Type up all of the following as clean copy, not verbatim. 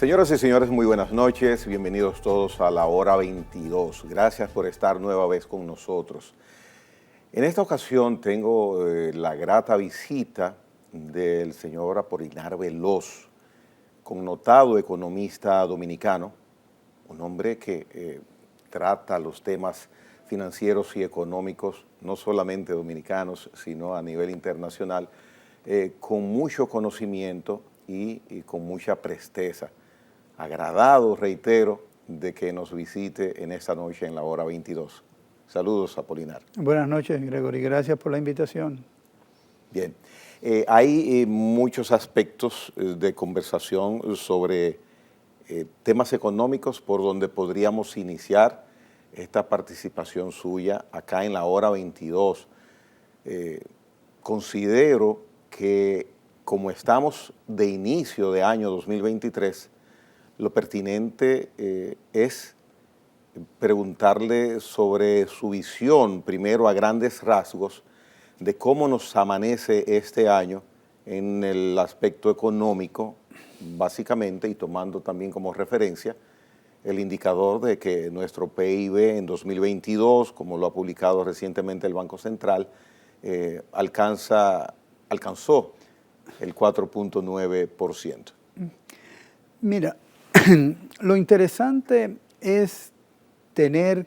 Señoras y señores, muy buenas noches. Bienvenidos todos a la hora 22. Gracias por estar nueva vez con nosotros. En esta ocasión tengo la grata visita del señor Apolinar Veloz, connotado economista dominicano, un hombre que trata los temas financieros y económicos, no solamente dominicanos, sino a nivel internacional, con mucho conocimiento y con mucha presteza. Agradado, reitero, de que nos visite en esta noche en la hora 22. Saludos, Apolinar. Buenas noches, Gregory. Gracias por la invitación. Bien. Hay muchos aspectos de conversación sobre temas económicos por donde podríamos iniciar esta participación suya acá en la hora 22. Considero que como estamos de inicio de año 2023, lo pertinente es preguntarle sobre su visión, primero a grandes rasgos, de cómo nos amanece este año en el aspecto económico, básicamente, y tomando también como referencia el indicador de que nuestro PIB en 2022, como lo ha publicado recientemente el Banco Central, alcanzó el 4.9%. Mira, lo interesante es tener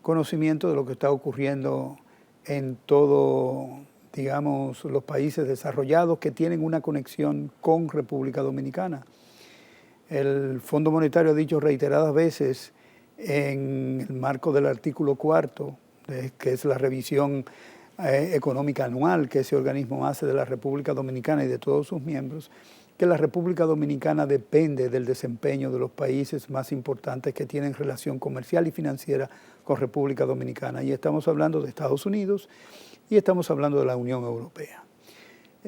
conocimiento de lo que está ocurriendo en todo, digamos, los países desarrollados que tienen una conexión con República Dominicana. El Fondo Monetario ha dicho reiteradas veces en el marco del artículo 4, que es la revisión económica anual que ese organismo hace de la República Dominicana y de todos sus miembros, que la República Dominicana depende del desempeño de los países más importantes que tienen relación comercial y financiera con República Dominicana. Y estamos hablando de Estados Unidos y estamos hablando de la Unión Europea.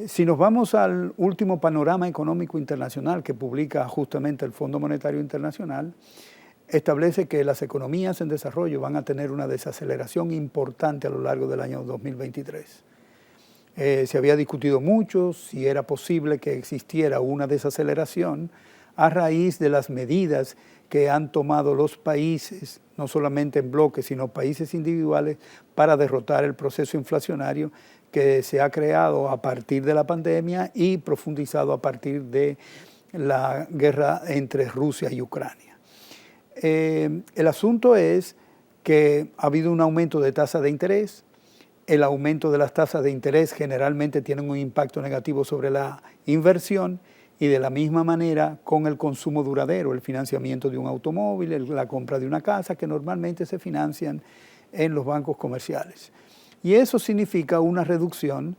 Si nos vamos al último panorama económico internacional que publica justamente el Fondo Monetario Internacional, establece que las economías en desarrollo van a tener una desaceleración importante a lo largo del año 2023. Se había discutido mucho si era posible que existiera una desaceleración a raíz de las medidas que han tomado los países, no solamente en bloques, sino países individuales, para derrotar el proceso inflacionario que se ha creado a partir de la pandemia y profundizado a partir de la guerra entre Rusia y Ucrania. El asunto es que ha habido un aumento de tasa de interés. El aumento de las tasas de interés generalmente tienen un impacto negativo sobre la inversión y de la misma manera con el consumo duradero, el financiamiento de un automóvil, la compra de una casa, que normalmente se financian en los bancos comerciales. Y eso significa una reducción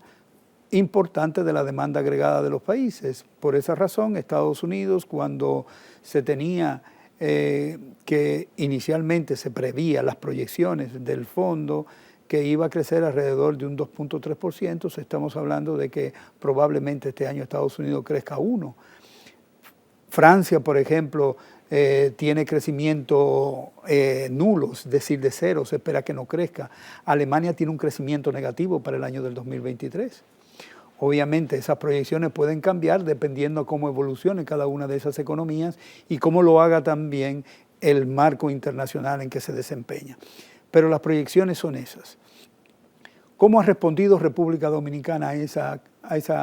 importante de la demanda agregada de los países. Por esa razón, Estados Unidos, cuando se tenía que inicialmente se prevía las proyecciones del fondo, que iba a crecer alrededor de un 2.3%, estamos hablando de que probablemente este año Estados Unidos crezca 1%. Francia, por ejemplo, tiene crecimiento nulo, es decir, de cero, se espera que no crezca. Alemania tiene un crecimiento negativo para el año del 2023. Obviamente esas proyecciones pueden cambiar dependiendo de cómo evolucione cada una de esas economías y cómo lo haga también el marco internacional en que se desempeña. Pero las proyecciones son esas. ¿Cómo ha respondido República Dominicana a ese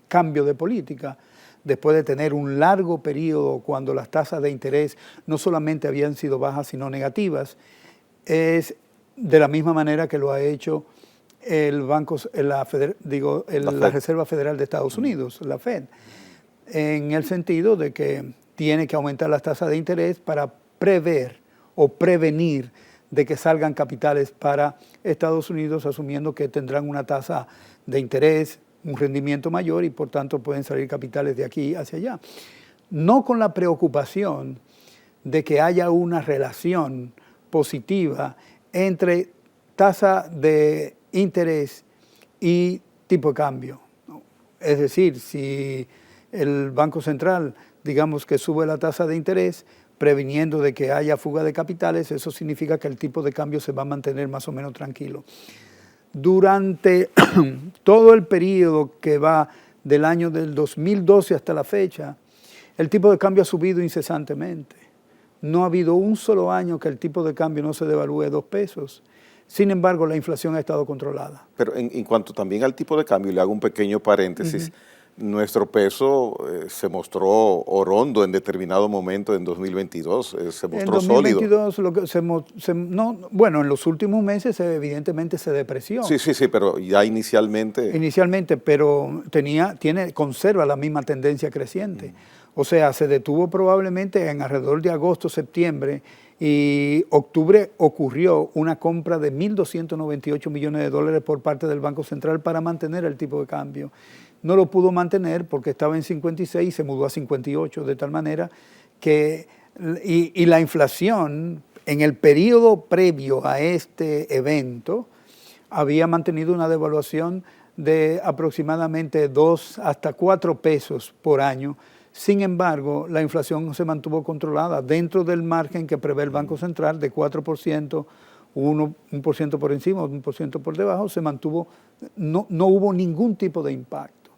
cambio de política? Después de tener un largo periodo cuando las tasas de interés no solamente habían sido bajas, sino negativas, es de la misma manera que lo ha hecho la Reserva Federal de Estados Unidos, la Fed, en el sentido de que tiene que aumentar las tasas de interés para prever o prevenir de que salgan capitales para Estados Unidos, asumiendo que tendrán una tasa de interés, un rendimiento mayor y por tanto pueden salir capitales de aquí hacia allá. No con la preocupación de que haya una relación positiva entre tasa de interés y tipo de cambio. Es decir, si el Banco Central, digamos que sube la tasa de interés, previniendo de que haya fuga de capitales, eso significa que el tipo de cambio se va a mantener más o menos tranquilo. Durante todo el periodo que va del año del 2012 hasta la fecha, el tipo de cambio ha subido incesantemente. No ha habido un solo año que el tipo de cambio no se devalúe 2 pesos. Sin embargo, la inflación ha estado controlada. Pero en cuanto también al tipo de cambio, le hago un pequeño paréntesis, nuestro peso se mostró orondo en determinado momento en 2022, se mostró sólido. En 2022, bueno, en los últimos meses evidentemente se depreció. Sí, pero ya inicialmente... Inicialmente, pero conserva la misma tendencia creciente. O sea, se detuvo probablemente en alrededor de agosto, septiembre, y octubre ocurrió una compra de 1.298 millones de dólares por parte del Banco Central para mantener el tipo de cambio. No lo pudo mantener porque estaba en 56 y se mudó a 58, de tal manera que, y la inflación en el periodo previo a este evento había mantenido una devaluación de aproximadamente 2 hasta 4 pesos por año. Sin embargo, la inflación se mantuvo controlada dentro del margen que prevé el Banco Central de 4%, 1% por encima, 1% por debajo, se mantuvo, no hubo ningún tipo de impacto.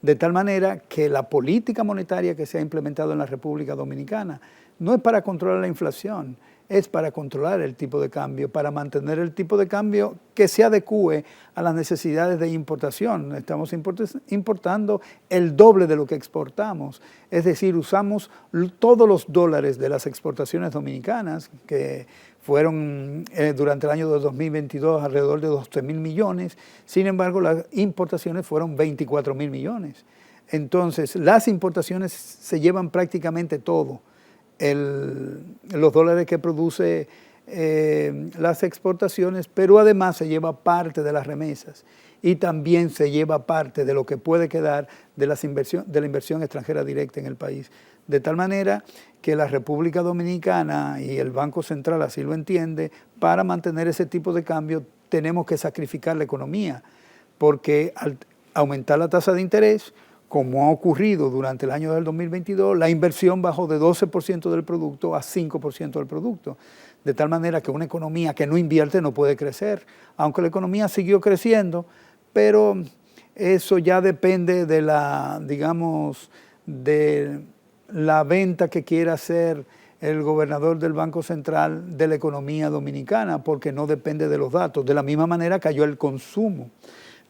De tal manera que la política monetaria que se ha implementado en la República Dominicana no es para controlar la inflación, es para controlar el tipo de cambio, para mantener el tipo de cambio que se adecue a las necesidades de importación. Estamos importando el doble de lo que exportamos, es decir, usamos todos los dólares de las exportaciones dominicanas, que fueron durante el año de 2022 alrededor de 12.000 millones, sin embargo las importaciones fueron 24.000 millones. Entonces las importaciones se llevan prácticamente todo. Los dólares que produce las exportaciones, pero además se lleva parte de las remesas y también se lleva parte de lo que puede quedar de la inversión extranjera directa en el país. De tal manera que la República Dominicana y el Banco Central así lo entiende, para mantener ese tipo de cambio tenemos que sacrificar la economía, porque al aumentar la tasa de interés, como ha ocurrido durante el año del 2022, la inversión bajó de 12% del producto a 5% del producto. De tal manera que una economía que no invierte no puede crecer, aunque la economía siguió creciendo, pero eso ya depende de de la venta que quiera hacer el gobernador del Banco Central de la economía dominicana, porque no depende de los datos. De la misma manera cayó el consumo.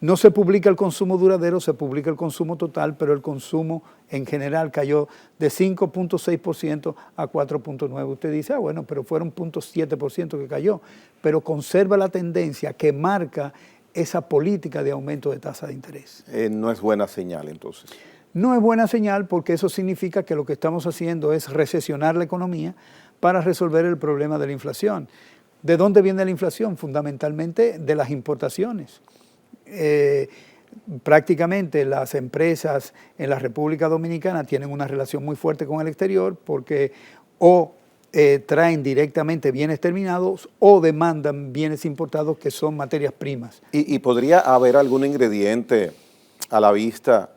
No se publica el consumo duradero, se publica el consumo total, pero el consumo en general cayó de 5.6% a 4.9%. Usted dice, bueno, pero fueron 0.7% que cayó, pero conserva la tendencia que marca esa política de aumento de tasa de interés. No es buena señal, entonces. No es buena señal porque eso significa que lo que estamos haciendo es recesionar la economía para resolver el problema de la inflación. ¿De dónde viene la inflación? Fundamentalmente de las importaciones. Prácticamente las empresas en la República Dominicana tienen una relación muy fuerte con el exterior porque traen directamente bienes terminados o demandan bienes importados que son materias primas. ¿Y podría haber algún ingrediente a la vista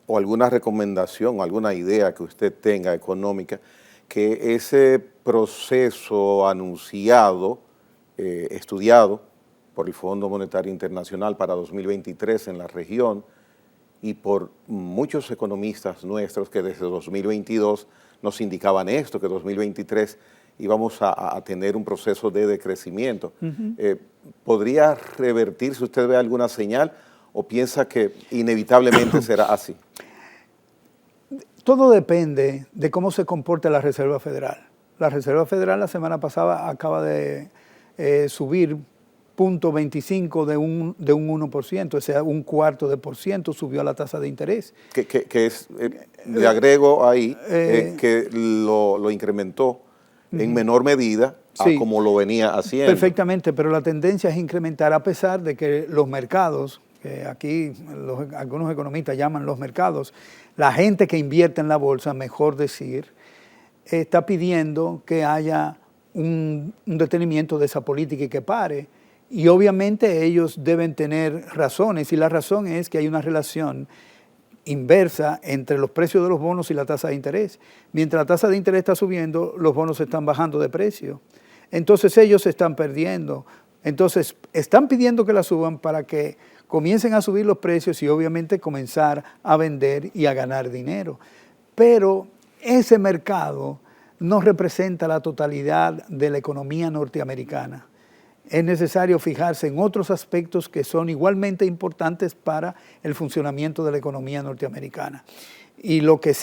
o alguna recomendación o alguna idea que usted tenga económica que ese proceso anunciado, estudiado por el Fondo Monetario Internacional para 2023 en la región y por muchos economistas nuestros que desde 2022 nos indicaban esto, que 2023 íbamos a tener un proceso de decrecimiento? ¿Podría revertirse? ¿Usted ve alguna señal o piensa que inevitablemente será así? Todo depende de cómo se comporte la Reserva Federal. La Reserva Federal la semana pasada acaba de subir 0.25 de un 1%, o sea, 0.25% subió la tasa de interés. Que es, le agrego ahí, que lo incrementó en menor medida a como lo venía haciendo. Perfectamente, pero la tendencia es incrementar a pesar de que los mercados, que aquí algunos economistas llaman los mercados, la gente que invierte en la bolsa, mejor decir, está pidiendo que haya un detenimiento de esa política y que pare. Y obviamente ellos deben tener razones, y la razón es que hay una relación inversa entre los precios de los bonos y la tasa de interés. Mientras la tasa de interés está subiendo, los bonos están bajando de precio. Entonces ellos se están perdiendo. Entonces están pidiendo que la suban para que comiencen a subir los precios y obviamente comenzar a vender y a ganar dinero. Pero ese mercado no representa la totalidad de la economía norteamericana. Es necesario fijarse en otros aspectos que son igualmente importantes para el funcionamiento de la economía norteamericana. Y lo que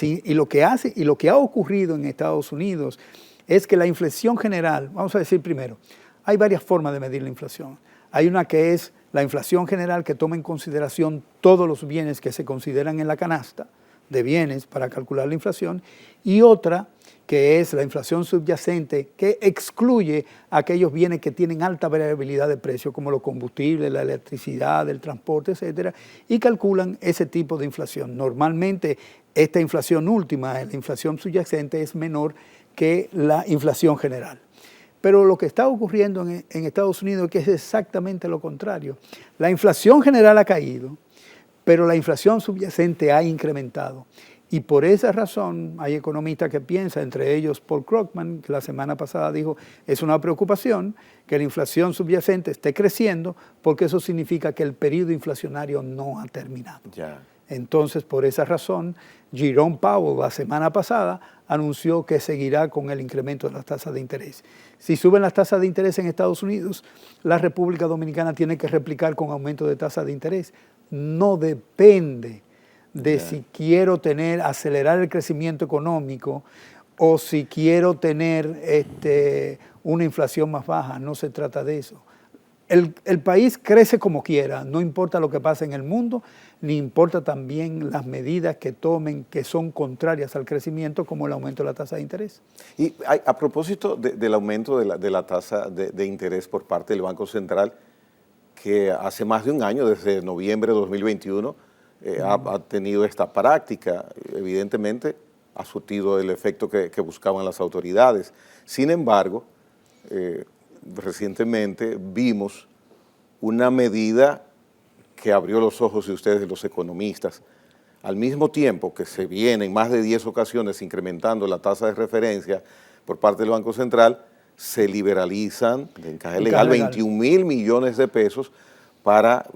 ha ocurrido en Estados Unidos es que la inflación general, vamos a decir primero, hay varias formas de medir la inflación. Hay una que es la inflación general, que toma en consideración todos los bienes que se consideran en la canasta de bienes para calcular la inflación, y otra que es la inflación subyacente, que excluye aquellos bienes que tienen alta variabilidad de precio, como los combustibles, la electricidad, el transporte, etcétera, y calculan ese tipo de inflación. Normalmente, esta inflación última, la inflación subyacente, es menor que la inflación general. Pero lo que está ocurriendo en Estados Unidos es que es exactamente lo contrario. La inflación general ha caído, pero la inflación subyacente ha incrementado. Y por esa razón hay economistas que piensan, entre ellos Paul Krugman, que la semana pasada dijo, es una preocupación que la inflación subyacente esté creciendo, porque eso significa que el periodo inflacionario no ha terminado. Ya. Entonces, por esa razón, Jerome Powell la semana pasada anunció que seguirá con el incremento de las tasas de interés. Si suben las tasas de interés en Estados Unidos, la República Dominicana tiene que replicar con aumento de tasas de interés. No depende de si quiero acelerar el crecimiento económico o si quiero tener una inflación más baja. No se trata de eso. El país crece como quiera, no importa lo que pase en el mundo, ni importa también las medidas que tomen que son contrarias al crecimiento, como el aumento de la tasa de interés. Y a propósito del aumento de la tasa de interés por parte del Banco Central, que hace más de un año, desde noviembre de 2021, ha tenido esta práctica, evidentemente ha surtido el efecto que buscaban las autoridades. Sin embargo, recientemente vimos una medida que abrió los ojos de ustedes, los economistas, al mismo tiempo que se viene en más de 10 ocasiones incrementando la tasa de referencia por parte del Banco Central, se liberalizan de encaje legal 21.000 millones de pesos para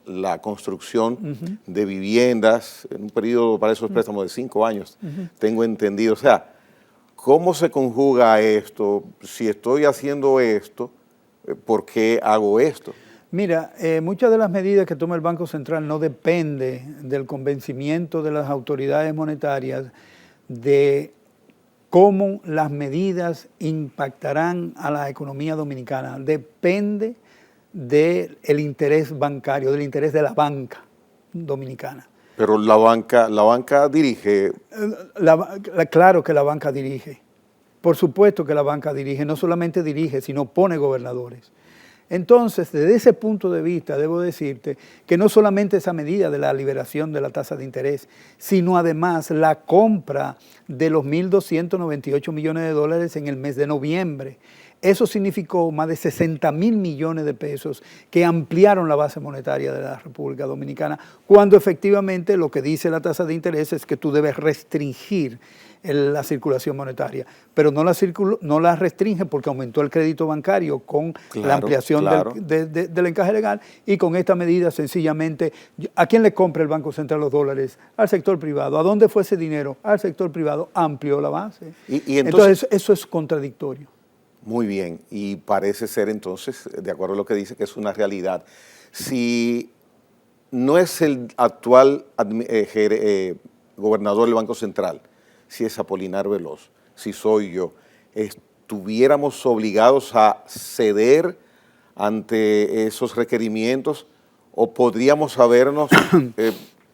la construcción de viviendas en un periodo para esos préstamos de 5 años, tengo entendido. O sea, ¿cómo se conjuga esto? Si estoy haciendo esto, ¿por qué hago esto? Mira, muchas de las medidas que toma el Banco Central no depende del convencimiento de las autoridades monetarias de cómo las medidas impactarán a la economía dominicana. Depende del interés bancario, del interés de la banca dominicana. Pero la banca dirige. Claro que la banca dirige. Por supuesto que la banca dirige, no solamente dirige, sino pone gobernadores. Entonces, desde ese punto de vista, debo decirte que no solamente esa medida de la liberación de la tasa de interés, sino además la compra de los 1.298 millones de dólares en el mes de noviembre. Eso significó más de 60.000 millones de pesos que ampliaron la base monetaria de la República Dominicana, cuando efectivamente lo que dice la tasa de interés es que tú debes restringir la circulación monetaria, pero no la restringe porque aumentó el crédito bancario con la ampliación del encaje legal, y con esta medida sencillamente, ¿a quién le compra el Banco Central los dólares? Al sector privado. ¿A dónde fue ese dinero? Al sector privado. Amplió la base. Y entonces eso es contradictorio. Muy bien, y parece ser entonces, de acuerdo a lo que dice, que es una realidad. Si no es el actual gobernador del Banco Central, si es Apolinar Veloz, si soy yo, estuviéramos obligados a ceder ante esos requerimientos, o podríamos habernos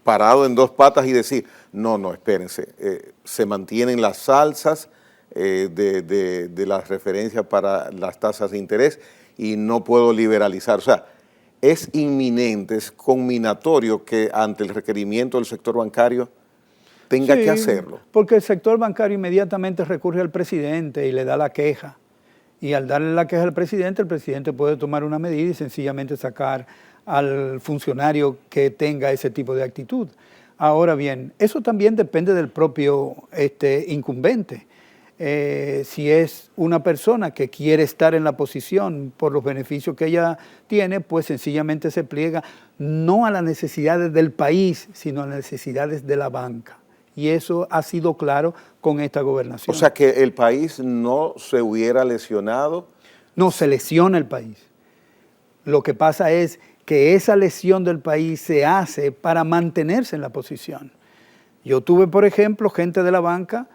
parado en dos patas y decir, no, espérense, se mantienen las alzas de las referencias para las tasas de interés y no puedo liberalizar. O sea, es inminente, es conminatorio que ante el requerimiento del sector bancario tenga que hacerlo. Porque el sector bancario inmediatamente recurre al presidente y le da la queja. Y al darle la queja al presidente, el presidente puede tomar una medida y sencillamente sacar al funcionario que tenga ese tipo de actitud. Ahora bien, eso también depende del propio incumbente. Si es una persona que quiere estar en la posición por los beneficios que ella tiene, pues sencillamente se pliega no a las necesidades del país, sino a las necesidades de la banca. Y eso ha sido claro con esta gobernación. O sea que el país no se hubiera lesionado. No, se lesiona el país. Lo que pasa es que esa lesión del país se hace para mantenerse en la posición. Yo tuve, por ejemplo, gente de la banca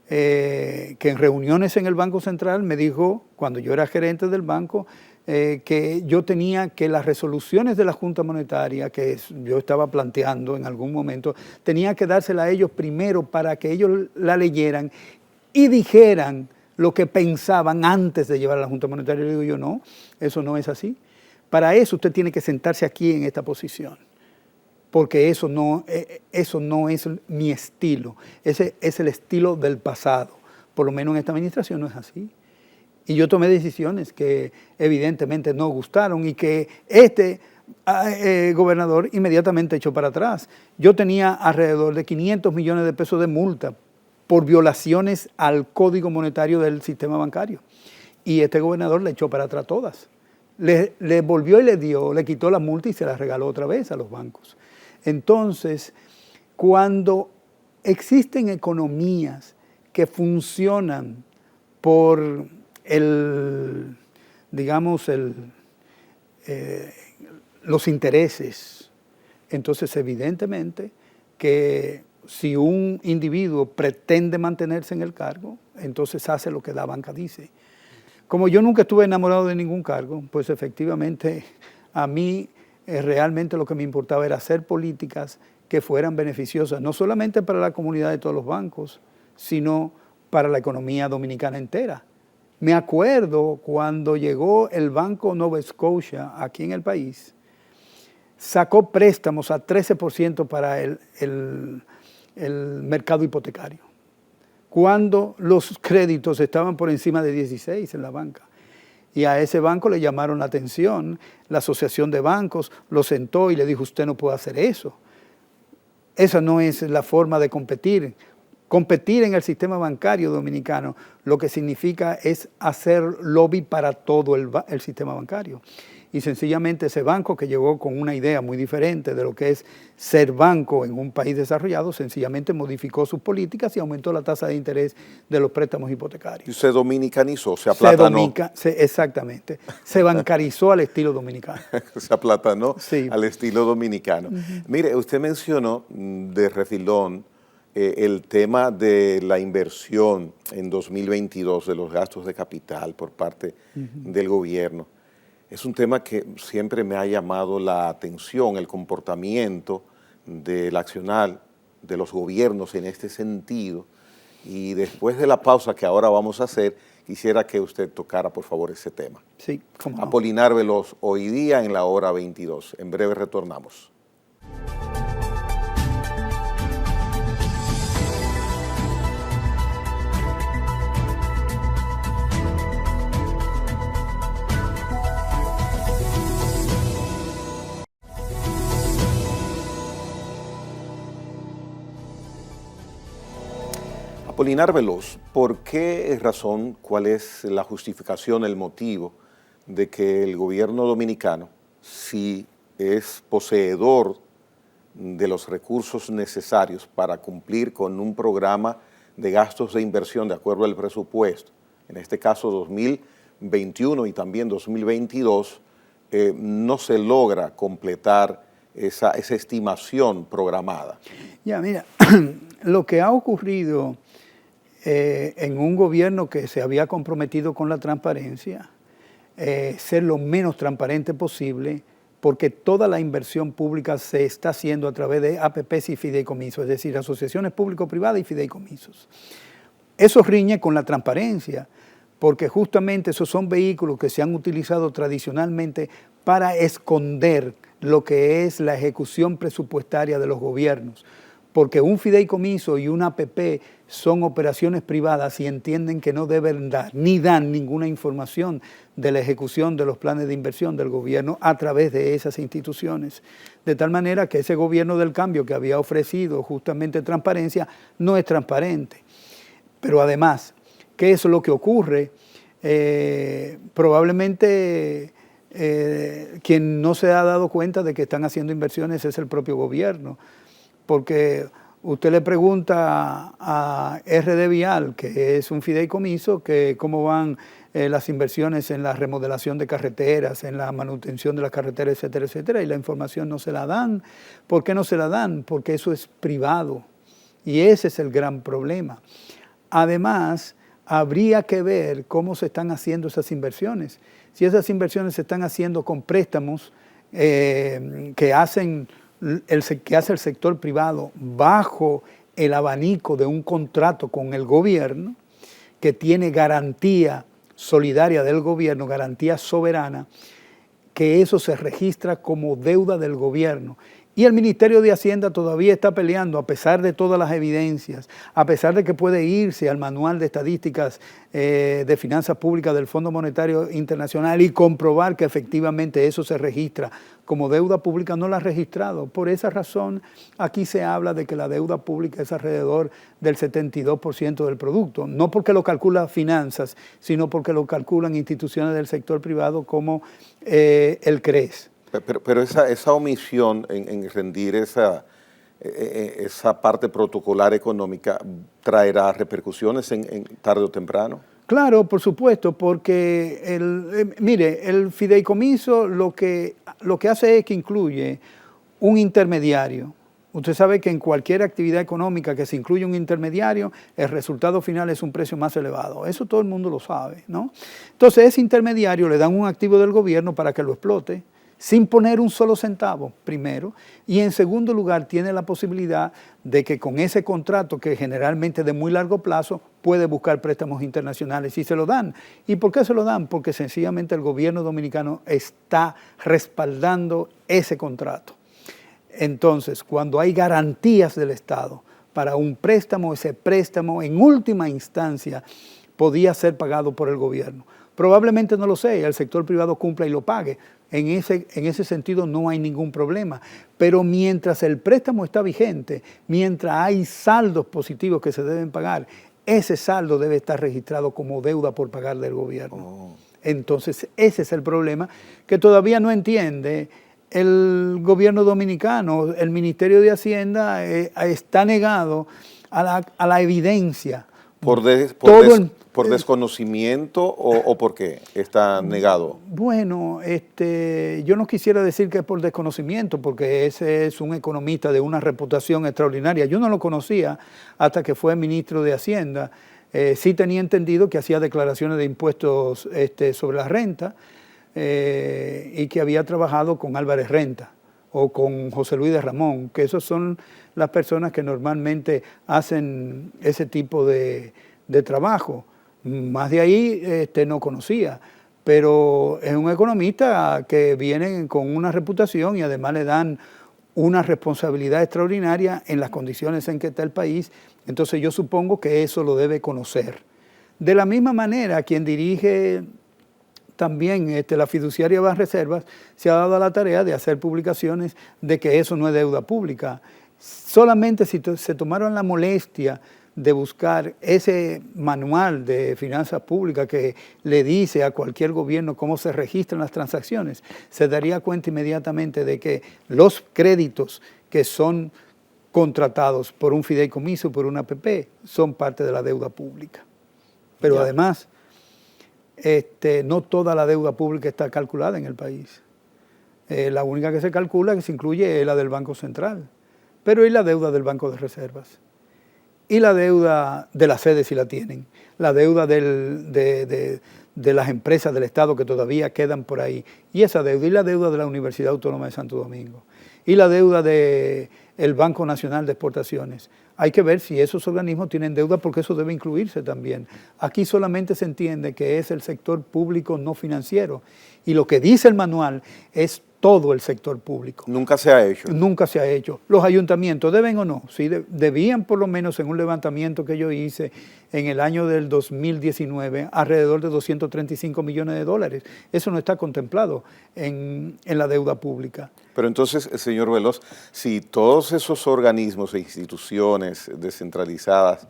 que en reuniones en el Banco Central me dijo, cuando yo era gerente del banco, que yo tenía que las resoluciones de la Junta Monetaria que yo estaba planteando en algún momento, tenía que dársela a ellos primero para que ellos la leyeran y dijeran lo que pensaban antes de llevar a la Junta Monetaria. Le digo yo, no, eso no es así. Para eso usted tiene que sentarse aquí en esta posición, porque eso no es mi estilo, ese es el estilo del pasado. Por lo menos en esta administración no es así. Y yo tomé decisiones que evidentemente no gustaron y que este gobernador inmediatamente echó para atrás. Yo tenía alrededor de 500 millones de pesos de multa por violaciones al Código Monetario del sistema bancario. Y este gobernador le echó para atrás todas. Le volvió y le quitó la multa y se la regaló otra vez a los bancos. Entonces, cuando existen economías que funcionan por los intereses, entonces evidentemente que si un individuo pretende mantenerse en el cargo, entonces hace lo que la banca dice. Como yo nunca estuve enamorado de ningún cargo, pues efectivamente a mí realmente lo que me importaba era hacer políticas que fueran beneficiosas, no solamente para la comunidad de todos los bancos, sino para la economía dominicana entera. Me acuerdo cuando llegó el Banco Nova Scotia aquí en el país, sacó préstamos a 13% para el mercado hipotecario, cuando los créditos estaban por encima de 16 en la banca. Y a ese banco le llamaron la atención, la asociación de bancos lo sentó y le dijo, usted no puede hacer eso. Esa no es la forma de competir. Competir en el sistema bancario dominicano lo que significa es hacer lobby para todo el sistema bancario. Y sencillamente ese banco que llegó con una idea muy diferente de lo que es ser banco en un país desarrollado, sencillamente modificó sus políticas y aumentó la tasa de interés de los préstamos hipotecarios. Y se dominicanizó, se aplatanó. Exactamente, se bancarizó al estilo dominicano. Se aplatanó sí. Al estilo dominicano. Mire, usted mencionó de refilón el tema de la inversión en 2022 de los gastos de capital por parte del gobierno. Es un tema que siempre me ha llamado la atención, el comportamiento del accionar de los gobiernos en este sentido. Y después de la pausa que ahora vamos a hacer, quisiera que usted tocara, por favor, ese tema. Sí, cómo no. Apolinar Veloz, hoy día en la hora 22. En breve retornamos. Apolinar Veloz, ¿por qué razón, cuál es la justificación, el motivo de que el gobierno dominicano, si es poseedor de los recursos necesarios para cumplir con un programa de gastos de inversión de acuerdo al presupuesto, en este caso 2021 y también 2022, no se logra completar esa estimación programada? Ya, mira, lo que ha ocurrido en un gobierno que se había comprometido con la transparencia, ser lo menos transparente posible, porque toda la inversión pública se está haciendo a través de APPs y fideicomisos, es decir, asociaciones público-privadas y fideicomisos. Eso riñe con la transparencia, porque justamente esos son vehículos que se han utilizado tradicionalmente para esconder lo que es la ejecución presupuestaria de los gobiernos. Porque un fideicomiso y una APP son operaciones privadas y entienden que no deben dar ni dan ninguna información de la ejecución de los planes de inversión del gobierno a través de esas instituciones. De tal manera que ese gobierno del cambio que había ofrecido justamente transparencia no es transparente. Pero además, ¿qué es lo que ocurre? Probablemente quien no se ha dado cuenta de que están haciendo inversiones es el propio gobierno. Porque Usted le pregunta a RD Vial, que es un fideicomiso, que cómo van las inversiones en la remodelación de carreteras, en la manutención de las carreteras, etcétera, etcétera, y la información no se la dan. ¿Por qué no se la dan? Porque eso es privado. Y ese es el gran problema. Además, habría que ver cómo se están haciendo esas inversiones. Si esas inversiones se están haciendo con préstamos que hace el sector privado bajo el abanico de un contrato con el gobierno, que tiene garantía solidaria del gobierno, garantía soberana, que eso se registra como deuda del gobierno. Y el Ministerio de Hacienda todavía está peleando, a pesar de todas las evidencias, a pesar de que puede irse al manual de estadísticas de finanzas públicas del Fondo Monetario Internacional y comprobar que efectivamente eso se registra como deuda pública, no lo ha registrado. Por esa razón, aquí se habla de que la deuda pública es alrededor del 72% del producto, no porque lo calcula finanzas, sino porque lo calculan instituciones del sector privado como el CRES. Pero esa omisión en rendir esa parte protocolar económica traerá repercusiones en tarde o temprano. Claro, por supuesto, porque mire, el fideicomiso lo que hace es que incluye un intermediario. Usted sabe que en cualquier actividad económica que se incluye un intermediario, el resultado final es un precio más elevado. Eso todo el mundo lo sabe, ¿no? Entonces, ese intermediario le dan un activo del gobierno para que lo explote, sin poner un solo centavo, primero, y en segundo lugar tiene la posibilidad de que con ese contrato, que generalmente es de muy largo plazo, puede buscar préstamos internacionales y se lo dan. ¿Y por qué se lo dan? Porque sencillamente el gobierno dominicano está respaldando ese contrato. Entonces, cuando hay garantías del Estado para un préstamo, ese préstamo en última instancia podía ser pagado por el gobierno. Probablemente no lo sea, el sector privado cumpla y lo pague. En ese sentido no hay ningún problema. Pero mientras el préstamo está vigente, mientras hay saldos positivos que se deben pagar, ese saldo debe estar registrado como deuda por pagar del gobierno. Oh. Entonces, ese es el problema que todavía no entiende el gobierno dominicano. El Ministerio de Hacienda está negado a la evidencia. ¿Por desconocimiento o por qué está negado? Bueno, yo no quisiera decir que es por desconocimiento, porque ese es un economista de una reputación extraordinaria. Yo no lo conocía hasta que fue ministro de Hacienda. Sí tenía entendido que hacía declaraciones de impuestos sobre la renta y que había trabajado con Álvarez Renta o con José Luis de Ramón, que esos son las personas que normalmente hacen ese tipo de trabajo. Más de ahí no conocía, pero es un economista que viene con una reputación y además le dan una responsabilidad extraordinaria en las condiciones en que está el país. Entonces yo supongo que eso lo debe conocer. De la misma manera, quien dirige también la fiduciaria Banreservas se ha dado a la tarea de hacer publicaciones de que eso no es deuda pública. Solamente si se tomaron la molestia de buscar ese manual de finanzas públicas que le dice a cualquier gobierno cómo se registran las transacciones, se daría cuenta inmediatamente de que los créditos que son contratados por un fideicomiso, por una APP, son parte de la deuda pública. Pero además, no toda la deuda pública está calculada en el país. La única que se calcula, que se incluye, es la del Banco Central. Pero ¿y la deuda del Banco de Reservas? Y la deuda de las sedes, si la tienen, la deuda de las empresas del Estado que todavía quedan por ahí, y esa deuda, y la deuda de la Universidad Autónoma de Santo Domingo, y la deuda del Banco Nacional de Exportaciones. Hay que ver si esos organismos tienen deuda, porque eso debe incluirse también. Aquí solamente se entiende que es el sector público no financiero, y lo que dice el manual es todo el sector público. ¿Nunca se ha hecho? Nunca se ha hecho. ¿Los ayuntamientos deben o no? Sí, debían, por lo menos en un levantamiento que yo hice en el año del 2019, alrededor de 235 millones de dólares. Eso no está contemplado en la deuda pública. Pero entonces, señor Veloz, si todos esos organismos e instituciones descentralizadas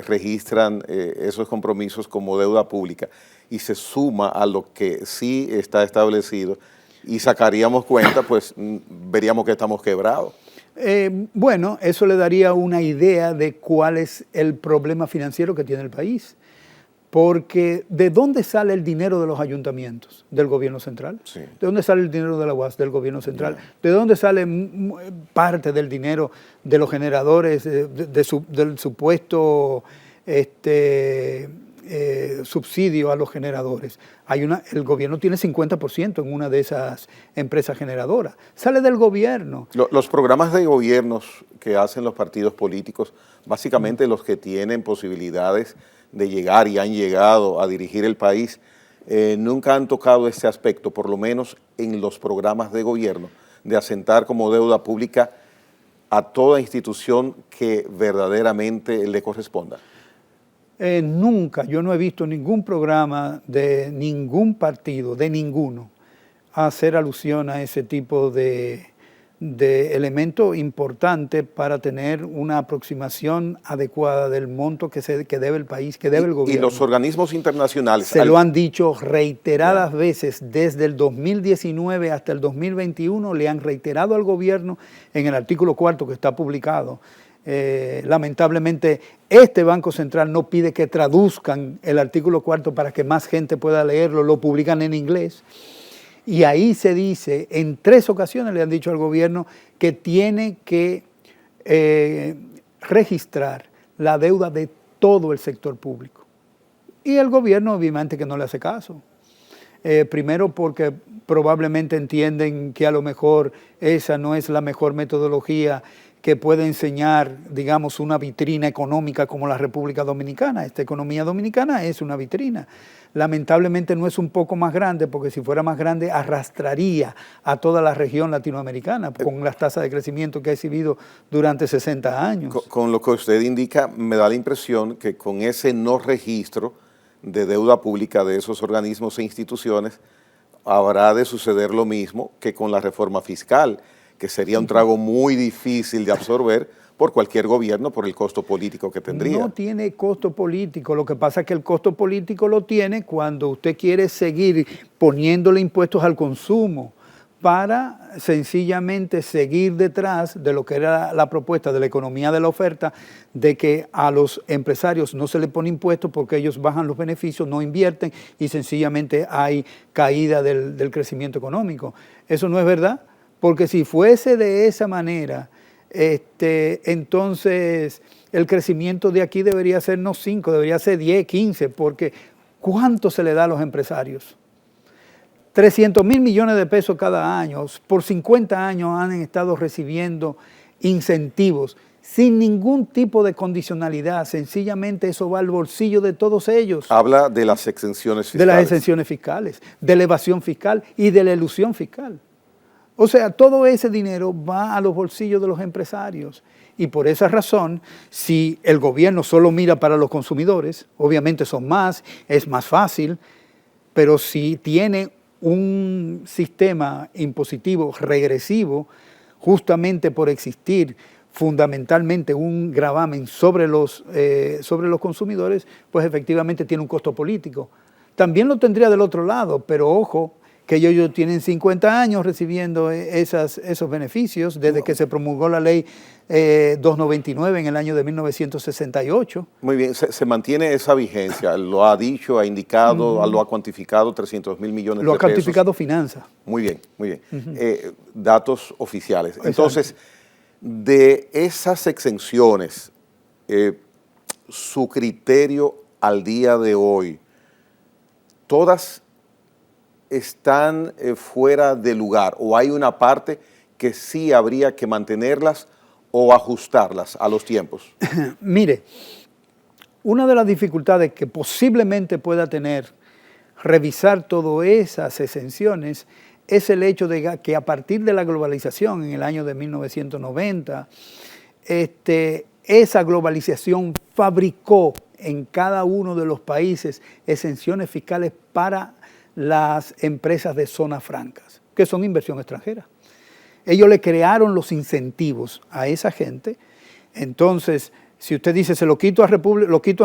registran esos compromisos como deuda pública y se suma a lo que sí está establecido, y sacaríamos cuenta, pues veríamos que estamos quebrados. Bueno, eso le daría una idea de cuál es el problema financiero que tiene el país. Porque ¿de dónde sale el dinero de los ayuntamientos? Del gobierno central. Sí. ¿De dónde sale el dinero de la UAS? Del gobierno central. Yeah. ¿De dónde sale parte del dinero de los generadores, del supuesto subsidio a los generadores? El gobierno tiene 50% en una de esas empresas generadoras. Sale del gobierno. Los programas de gobiernos que hacen los partidos políticos, básicamente los que tienen posibilidades de llegar y han llegado a dirigir el país, nunca han tocado este aspecto, por lo menos en los programas de gobierno, de asentar como deuda pública a toda institución que verdaderamente le corresponda. Nunca, yo no he visto ningún programa de ningún partido, de ninguno, hacer alusión a ese tipo de elemento importante para tener una aproximación adecuada del monto que debe el país, que debe el gobierno. Y los organismos internacionales. Se lo han dicho reiteradas veces, desde el 2019 hasta el 2021, le han reiterado al gobierno en el artículo 4 que está publicado. Lamentablemente, este Banco Central no pide que traduzcan el artículo 4 para que más gente pueda leerlo, lo publican en inglés. Y ahí se dice, en 3 ocasiones le han dicho al gobierno que tiene que registrar la deuda de todo el sector público. Y el gobierno obviamente que no le hace caso. Primero porque probablemente entienden que a lo mejor esa no es la mejor metodología que puede enseñar, digamos, una vitrina económica como la República Dominicana. Esta economía dominicana es una vitrina. Lamentablemente no es un poco más grande, porque si fuera más grande arrastraría a toda la región latinoamericana con las tasas de crecimiento que ha exhibido durante 60 años. Con lo que usted indica, me da la impresión que con ese no registro de deuda pública de esos organismos e instituciones, habrá de suceder lo mismo que con la reforma fiscal, que sería un trago muy difícil de absorber por cualquier gobierno por el costo político que tendría. No tiene costo político, lo que pasa es que el costo político lo tiene cuando usted quiere seguir poniéndole impuestos al consumo para sencillamente seguir detrás de lo que era la propuesta de la economía de la oferta, de que a los empresarios no se les pone impuestos porque ellos bajan los beneficios, no invierten y sencillamente hay caída del crecimiento económico. Eso no es verdad. Porque si fuese de esa manera, entonces el crecimiento de aquí debería ser no 5, debería ser 10, 15, porque ¿cuánto se le da a los empresarios? 300,000 millones de pesos cada año, por 50 años han estado recibiendo incentivos sin ningún tipo de condicionalidad, sencillamente eso va al bolsillo de todos ellos. Habla de las exenciones fiscales. De las exenciones fiscales, de la evasión fiscal y de la elusión fiscal. O sea, todo ese dinero va a los bolsillos de los empresarios y por esa razón, si el gobierno solo mira para los consumidores, obviamente son más, es más fácil, pero si tiene un sistema impositivo regresivo, justamente por existir fundamentalmente un gravamen sobre los consumidores, pues efectivamente tiene un costo político. También lo tendría del otro lado, pero ojo, que ellos tienen 50 años recibiendo esos beneficios desde que se promulgó la ley 299 en el año de 1968. Muy bien, se mantiene esa vigencia, lo ha dicho, ha indicado, lo ha cuantificado, 300,000 millones de pesos. Lo ha cuantificado Finanza. Muy bien, muy bien. Datos oficiales. Entonces, de esas exenciones, su criterio al día de hoy, todas están fuera de lugar o hay una parte que sí habría que mantenerlas o ajustarlas a los tiempos? Mire, una de las dificultades que posiblemente pueda tener revisar todas esas exenciones es el hecho de que a partir de la globalización en el año de 1990, esa globalización fabricó en cada uno de los países exenciones fiscales para las empresas de zonas francas, que son inversión extranjera. Ellos le crearon los incentivos a esa gente. Entonces, si usted dice, se lo quito en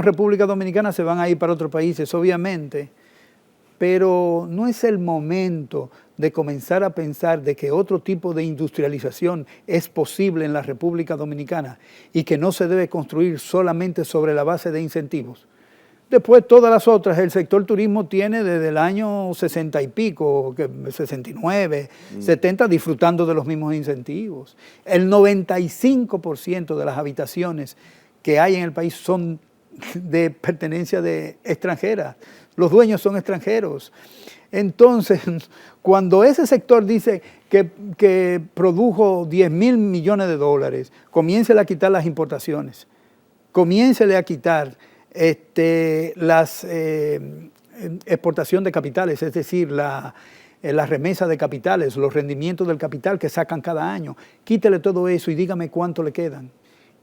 República Dominicana, se van a ir para otros países, obviamente, pero no es el momento de comenzar a pensar de que otro tipo de industrialización es posible en la República Dominicana y que no se debe construir solamente sobre la base de incentivos. Después todas las otras, el sector turismo tiene desde el año 60 y pico, 69, 70, disfrutando de los mismos incentivos. El 95% de las habitaciones que hay en el país son de pertenencia de extranjeras. Los dueños son extranjeros. Entonces, cuando ese sector dice que produjo 10.000 millones de dólares, comiéncele a quitar las importaciones, comiéncele a quitar las exportación de capitales, es decir, la remesa de capitales, los rendimientos del capital que sacan cada año. Quítele todo eso y dígame cuánto le quedan.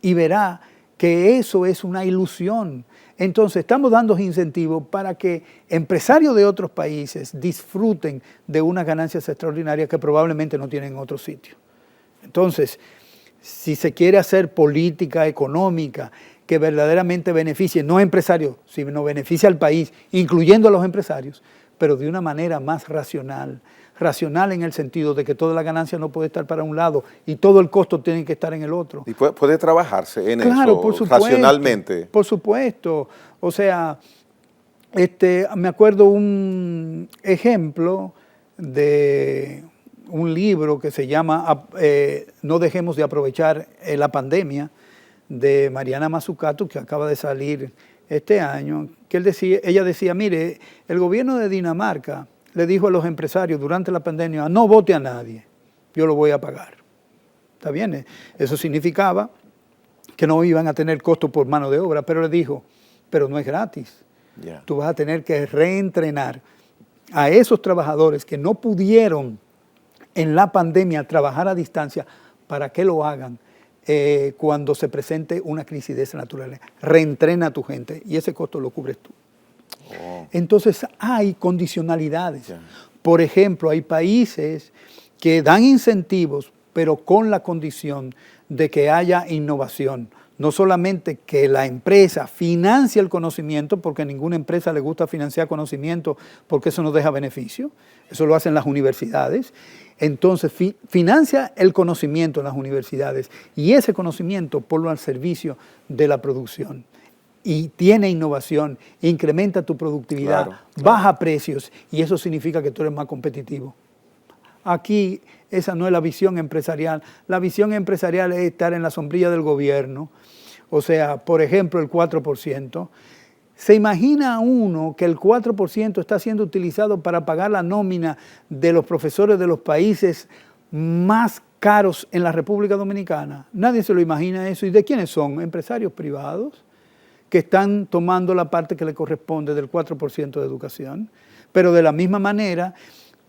Y verá que eso es una ilusión. Entonces, estamos dando incentivos para que empresarios de otros países disfruten de unas ganancias extraordinarias que probablemente no tienen en otro sitio. Entonces, si se quiere hacer política económica que verdaderamente beneficie, no a empresarios, sino beneficie al país, incluyendo a los empresarios, pero de una manera más racional. Racional en el sentido de que toda la ganancia no puede estar para un lado y todo el costo tiene que estar en el otro. Y puede trabajarse en claro, eso por supuesto, racionalmente. Por supuesto. O sea, me acuerdo un ejemplo de un libro que se llama No dejemos de aprovechar la pandemia, de Mariana Mazzucato, que acaba de salir este año, que ella decía, mire, el gobierno de Dinamarca le dijo a los empresarios durante la pandemia, no vote a nadie, yo lo voy a pagar. ¿Está bien? Eso significaba que no iban a tener costo por mano de obra, pero le dijo, pero no es gratis. Yeah. Tú vas a tener que reentrenar a esos trabajadores que no pudieron en la pandemia trabajar a distancia para que lo hagan cuando se presente una crisis de esa naturaleza. Reentrena a tu gente y ese costo lo cubres tú. Oh. Entonces hay condicionalidades. Yeah. Por ejemplo, hay países que dan incentivos, pero con la condición de que haya innovación. No solamente que la empresa financie el conocimiento, porque a ninguna empresa le gusta financiar conocimiento, porque eso no deja beneficio. Eso lo hacen las universidades. Entonces, financia el conocimiento en las universidades y ese conocimiento ponlo al servicio de la producción. Y tiene innovación, incrementa tu productividad, claro, baja precios y eso significa que tú eres más competitivo. Aquí esa no es la visión empresarial. La visión empresarial es estar en la sombrilla del gobierno. O sea, por ejemplo, el 4%. ¿Se imagina uno que el 4% está siendo utilizado para pagar la nómina de los profesores de los países más caros en la República Dominicana? Nadie se lo imagina eso. ¿Y de quiénes son? Empresarios privados que están tomando la parte que le corresponde del 4% de educación. Pero de la misma manera,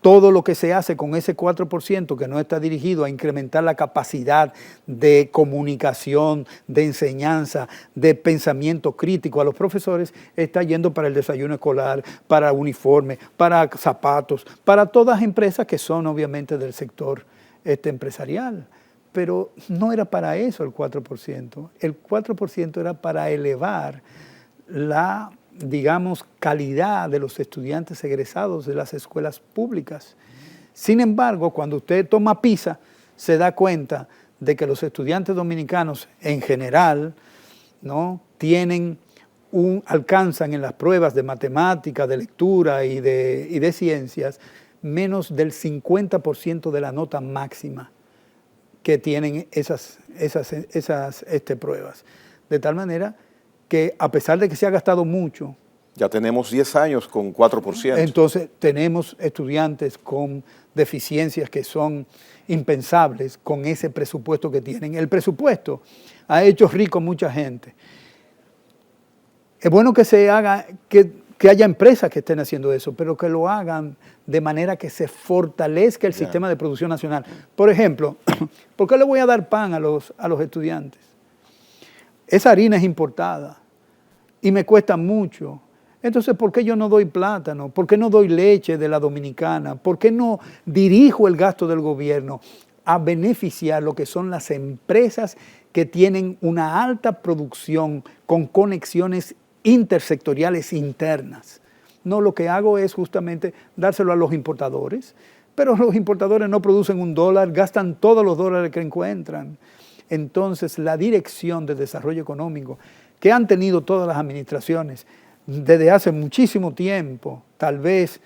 todo lo que se hace con ese 4% que no está dirigido a incrementar la capacidad de comunicación, de enseñanza, de pensamiento crítico a los profesores, está yendo para el desayuno escolar, para uniforme, para zapatos, para todas las empresas que son obviamente del sector empresarial. Pero no era para eso el 4%. El 4% era para elevar la, digamos, calidad de los estudiantes egresados de las escuelas públicas. Sin embargo, cuando usted toma PISA, se da cuenta de que los estudiantes dominicanos en general, ¿no?, alcanzan en las pruebas de matemática, de lectura y de ciencias menos del 50% de la nota máxima que tienen esas pruebas. De tal manera que a pesar de que se ha gastado mucho. Ya tenemos 10 años con 4%. Entonces tenemos estudiantes con deficiencias que son impensables con ese presupuesto que tienen. El presupuesto ha hecho rico a mucha gente. Es bueno que se haga, que haya empresas que estén haciendo eso, pero que lo hagan de manera que se fortalezca el sistema de producción nacional. Por ejemplo, ¿por qué le voy a dar pan a los estudiantes? Esa harina es importada y me cuesta mucho. Entonces, ¿por qué yo no doy plátano? ¿Por qué no doy leche de la dominicana? ¿Por qué no dirijo el gasto del gobierno a beneficiar lo que son las empresas que tienen una alta producción con conexiones intersectoriales internas? No, lo que hago es justamente dárselo a los importadores, pero los importadores no producen $1, gastan todos los dólares que encuentran. Entonces, la Dirección de Desarrollo Económico, que han tenido todas las administraciones desde hace muchísimo tiempo, tal vez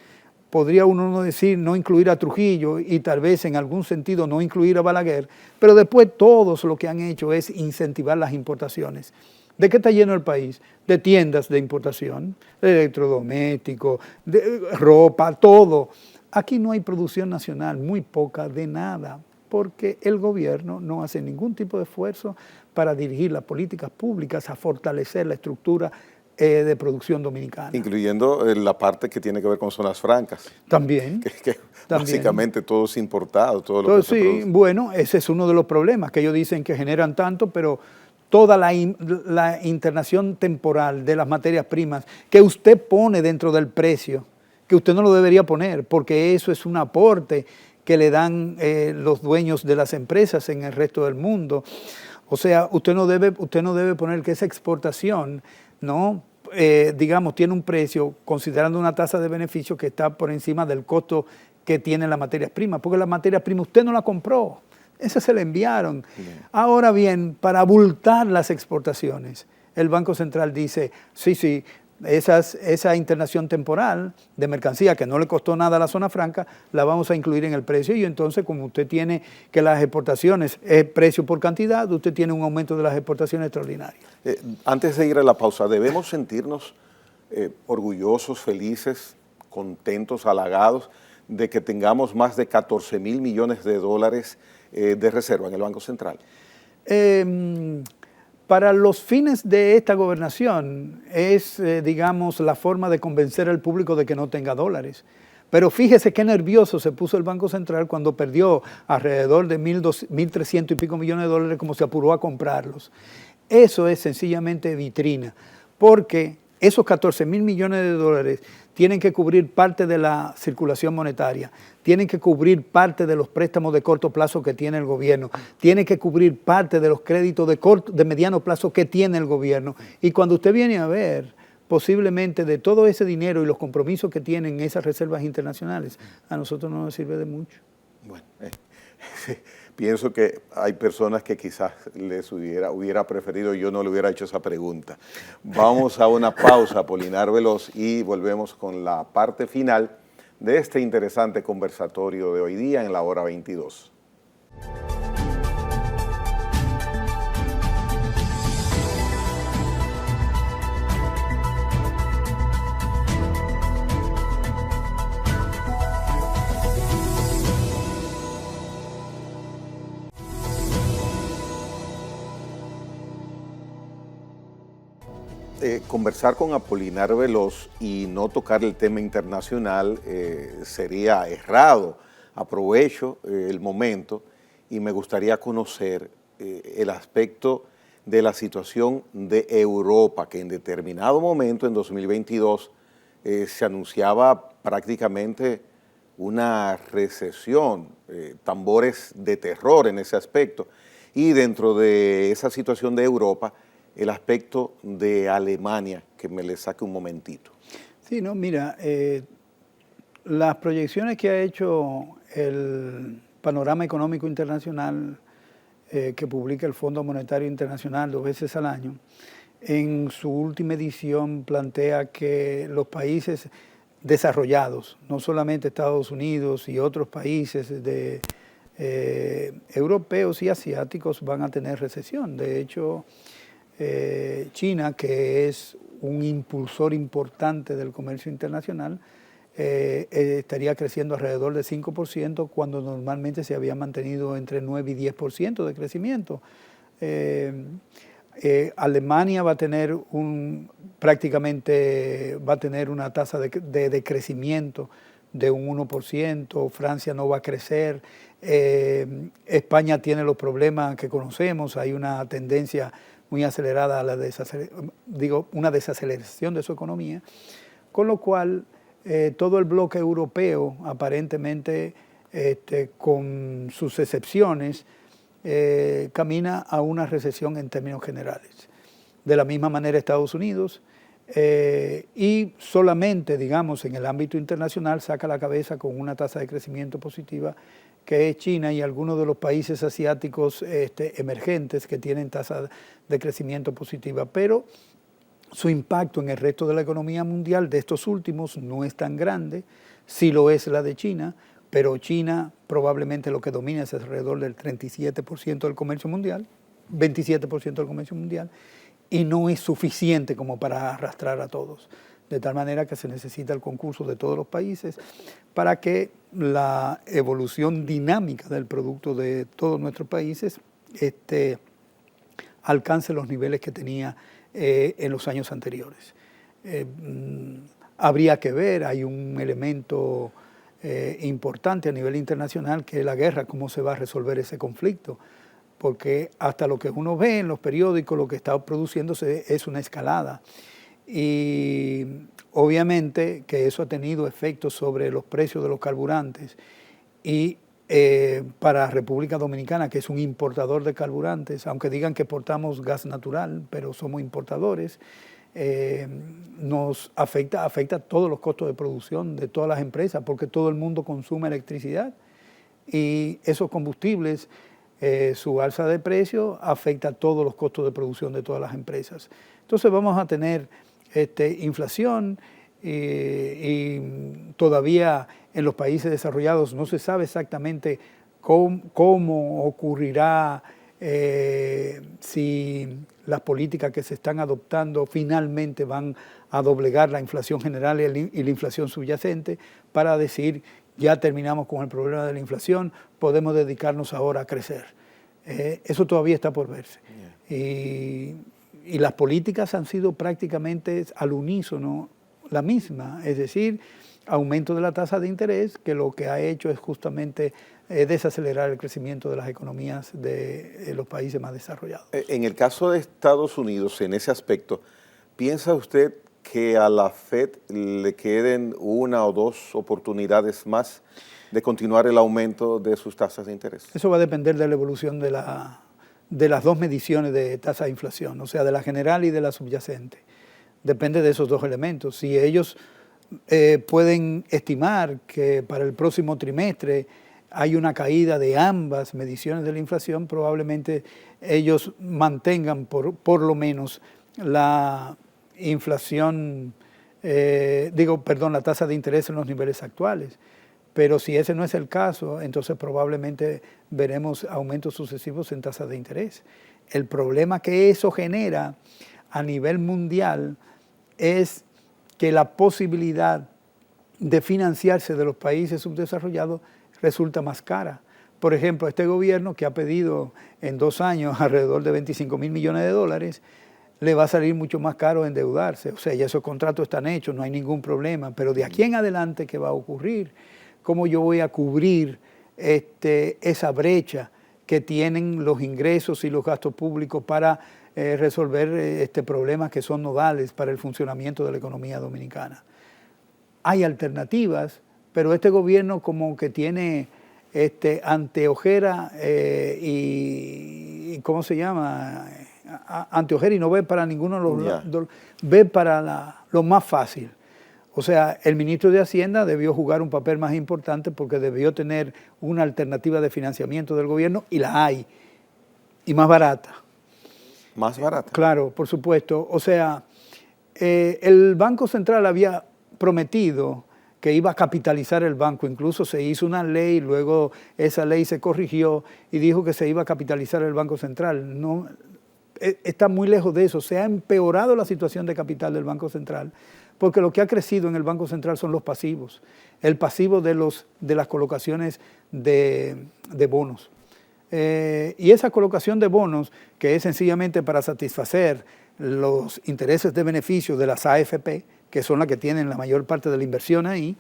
podría uno no decir no incluir a Trujillo y tal vez en algún sentido no incluir a Balaguer, pero después todos lo que han hecho es incentivar las importaciones. ¿De qué está lleno el país? De tiendas de importación, de electrodomésticos, de ropa, todo. Aquí no hay producción nacional, muy poca de nada, porque el gobierno no hace ningún tipo de esfuerzo para dirigir las políticas públicas a fortalecer la estructura de producción dominicana. Incluyendo la parte que tiene que ver con zonas francas. También. Que también. Básicamente todo es importado, todo lo que se produce. Bueno, ese es uno de los problemas, que ellos dicen que generan tanto, pero toda la internación temporal de las materias primas que usted pone dentro del precio, que usted no lo debería poner, porque eso es un aporte que le dan los dueños de las empresas en el resto del mundo. O sea, usted no debe poner que esa exportación, ¿no? Digamos, tiene un precio considerando una tasa de beneficio que está por encima del costo que tiene la materia prima, porque la materia prima usted no la compró, esa se la enviaron. Bien. Ahora bien, para abultar las exportaciones, el Banco Central dice, sí, esa internación temporal de mercancía que no le costó nada a la zona franca, la vamos a incluir en el precio y entonces como usted tiene que las exportaciones es precio por cantidad, usted tiene un aumento de las exportaciones extraordinarias. Antes de ir a la pausa, ¿debemos sentirnos orgullosos, felices, contentos, halagados de que tengamos más de 14.000 millones de dólares de reserva en el Banco Central? Para los fines de esta gobernación es, digamos, la forma de convencer al público de que no tenga dólares. Pero fíjese qué nervioso se puso el Banco Central cuando perdió alrededor de 1.300 y pico millones de dólares, como se apuró a comprarlos. Eso es sencillamente vitrina, porque esos 14.000 millones de dólares tienen que cubrir parte de la circulación monetaria, tienen que cubrir parte de los préstamos de corto plazo que tiene el gobierno, tienen que cubrir parte de los créditos de mediano plazo que tiene el gobierno. Y cuando usted viene a ver, posiblemente de todo ese dinero y los compromisos que tienen esas reservas internacionales, a nosotros no nos sirve de mucho. Bueno, pienso que hay personas que quizás les hubiera preferido, yo no le hubiera hecho esa pregunta. Vamos a una pausa, Apolinar Veloz, y volvemos con la parte final de este interesante conversatorio de hoy día en la hora 22. Conversar con Apolinar Veloz y no tocar el tema internacional sería errado. Aprovecho el momento y me gustaría conocer el aspecto de la situación de Europa, que en determinado momento, en 2022, se anunciaba prácticamente una recesión, tambores de terror en ese aspecto. Y dentro de esa situación de Europa, el aspecto de Alemania, que me le saque un momentito. Sí, no, mira, las proyecciones que ha hecho el Panorama Económico Internacional que publica el Fondo Monetario Internacional 2 veces al año, en su última edición plantea que los países desarrollados, no solamente Estados Unidos y otros países europeos y asiáticos van a tener recesión. De hecho, China, que es un impulsor importante del comercio internacional, estaría creciendo alrededor de 5% cuando normalmente se había mantenido entre 9 y 10% de crecimiento. Alemania va a tener prácticamente una tasa de decrecimiento de un 1%, Francia no va a crecer, España tiene los problemas que conocemos, hay una tendencia muy acelerada a una desaceleración de su economía, con lo cual todo el bloque europeo, aparentemente con sus excepciones, camina a una recesión en términos generales. De la misma manera Estados Unidos, y solamente, digamos, en el ámbito internacional saca la cabeza con una tasa de crecimiento positiva que es China y algunos de los países asiáticos emergentes que tienen tasa de crecimiento positiva, pero su impacto en el resto de la economía mundial de estos últimos no es tan grande, sí lo es la de China, pero China probablemente lo que domina es alrededor del 37% del comercio mundial, 27% del comercio mundial, y no es suficiente como para arrastrar a todos. De tal manera que se necesita el concurso de todos los países para que la evolución dinámica del producto de todos nuestros países alcance los niveles que tenía en los años anteriores. Habría que ver, hay un elemento importante a nivel internacional que es la guerra, cómo se va a resolver ese conflicto, porque hasta lo que uno ve en los periódicos, lo que está produciéndose es una escalada. Y obviamente que eso ha tenido efectos sobre los precios de los carburantes y para República Dominicana, que es un importador de carburantes, aunque digan que exportamos gas natural, pero somos importadores, nos afecta todos los costos de producción de todas las empresas, porque todo el mundo consume electricidad y esos combustibles, su alza de precio afecta todos los costos de producción de todas las empresas. Entonces vamos a tener inflación y todavía en los países desarrollados no se sabe exactamente cómo ocurrirá si las políticas que se están adoptando finalmente van a doblegar la inflación general y la inflación subyacente para decir ya terminamos con el problema de la inflación, podemos dedicarnos ahora a crecer. Eso todavía está por verse. Y las políticas han sido prácticamente al unísono la misma, es decir, aumento de la tasa de interés, que lo que ha hecho es justamente desacelerar el crecimiento de las economías de los países más desarrollados. En el caso de Estados Unidos, en ese aspecto, ¿piensa usted que a la FED le queden una o dos oportunidades más de continuar el aumento de sus tasas de interés? Eso va a depender de la evolución de las dos mediciones de tasa de inflación, o sea, de la general y de la subyacente. Depende de esos dos elementos. Si ellos pueden estimar que para el próximo trimestre hay una caída de ambas mediciones de la inflación, probablemente ellos mantengan por lo menos la inflación, la tasa de interés en los niveles actuales. Pero si ese no es el caso, entonces probablemente veremos aumentos sucesivos en tasas de interés. El problema que eso genera a nivel mundial es que la posibilidad de financiarse de los países subdesarrollados resulta más cara. Por ejemplo, este gobierno que ha pedido en 2 años alrededor de 25.000 millones de dólares, le va a salir mucho más caro endeudarse. O sea, ya esos contratos están hechos, no hay ningún problema. Pero de aquí en adelante, ¿qué va a ocurrir? ¿Cómo yo voy a cubrir esa brecha que tienen los ingresos y los gastos públicos para resolver problemas que son nodales para el funcionamiento de la economía dominicana? Hay alternativas, pero este gobierno como que tiene anteojera y ¿cómo se llama? Anteojera y no ve para ninguno de los ve para lo más fácil. O sea, el ministro de Hacienda debió jugar un papel más importante porque debió tener una alternativa de financiamiento del gobierno y la hay, y más barata. ¿Más barata? Claro, por supuesto. O sea, el Banco Central había prometido que iba a capitalizar el banco, incluso se hizo una ley, luego esa ley se corrigió y dijo que se iba a capitalizar el Banco Central. No, está muy lejos de eso, se ha empeorado la situación de capital del Banco Central, porque lo que ha crecido en el Banco Central son los pasivos, el pasivo de las colocaciones de bonos. Y esa colocación de bonos, que es sencillamente para satisfacer los intereses de beneficio de las AFP, que son las que tienen la mayor parte de la inversión ahí,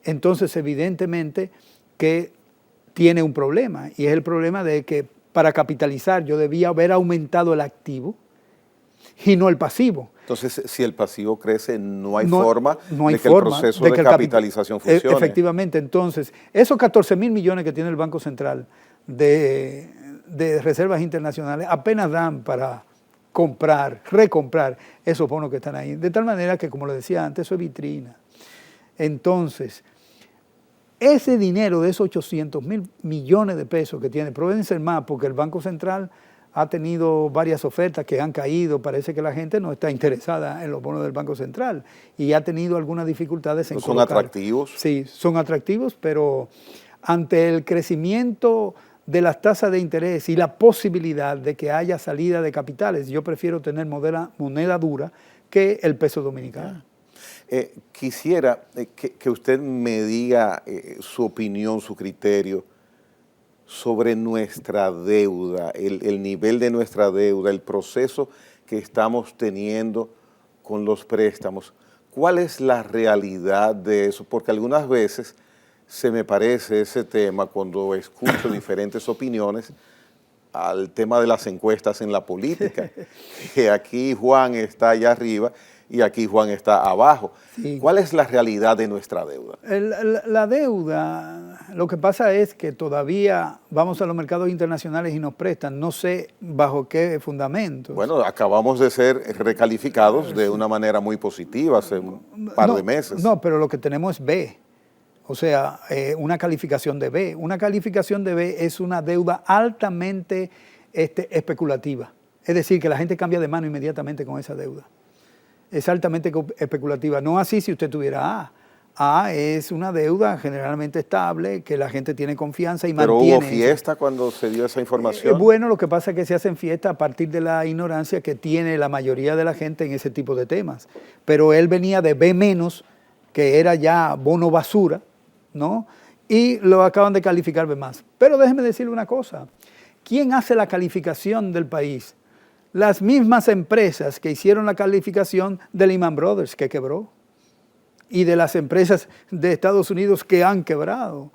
entonces evidentemente que tiene un problema, y es el problema de que para capitalizar yo debía haber aumentado el activo y no el pasivo. Entonces, si el pasivo crece, no hay forma de que el proceso de capitalización funcione. Efectivamente, entonces, esos 14.000 millones que tiene el Banco Central de reservas internacionales apenas dan para comprar, recomprar esos bonos que están ahí. De tal manera que, como le decía antes, eso es vitrina. Entonces, ese dinero de esos 800.000 millones de pesos que tiene, pueden ser más porque el Banco Central ha tenido varias ofertas que han caído, parece que la gente no está interesada en los bonos del Banco Central y ha tenido algunas dificultades en ¿Son atractivos? Sí, son atractivos, pero ante el crecimiento de las tasas de interés y la posibilidad de que haya salida de capitales, yo prefiero tener moneda dura que el peso dominicano. Quisiera que usted me diga su opinión, su criterio sobre nuestra deuda, el nivel de nuestra deuda, el proceso que estamos teniendo con los préstamos. ¿Cuál es la realidad de eso? Porque algunas veces se me parece ese tema, cuando escucho diferentes opiniones, al tema de las encuestas en la política, que aquí Juan está allá arriba y aquí Juan está abajo. Sí. ¿Cuál es la realidad de nuestra deuda? La deuda, lo que pasa es que todavía vamos a los mercados internacionales y nos prestan, no sé bajo qué fundamentos. Bueno, acabamos de ser recalificados de una manera muy positiva hace un par de meses. No, pero lo que tenemos es B, o sea, una calificación de B. Una calificación de B es una deuda altamente especulativa, es decir, que la gente cambia de mano inmediatamente con esa deuda. Es altamente especulativa. No así si usted tuviera A. A es una deuda generalmente estable, que la gente tiene confianza y mantiene. ¿Pero hubo fiesta cuando se dio esa información? Bueno, lo que pasa es que se hacen fiestas a partir de la ignorancia que tiene la mayoría de la gente en ese tipo de temas. Pero él venía de B-, que era ya bono basura, ¿no? Y lo acaban de calificar B+. Pero déjeme decirle una cosa. ¿Quién hace la calificación del país? Las mismas empresas que hicieron la calificación de Lehman Brothers, que quebró, y de las empresas de Estados Unidos que han quebrado,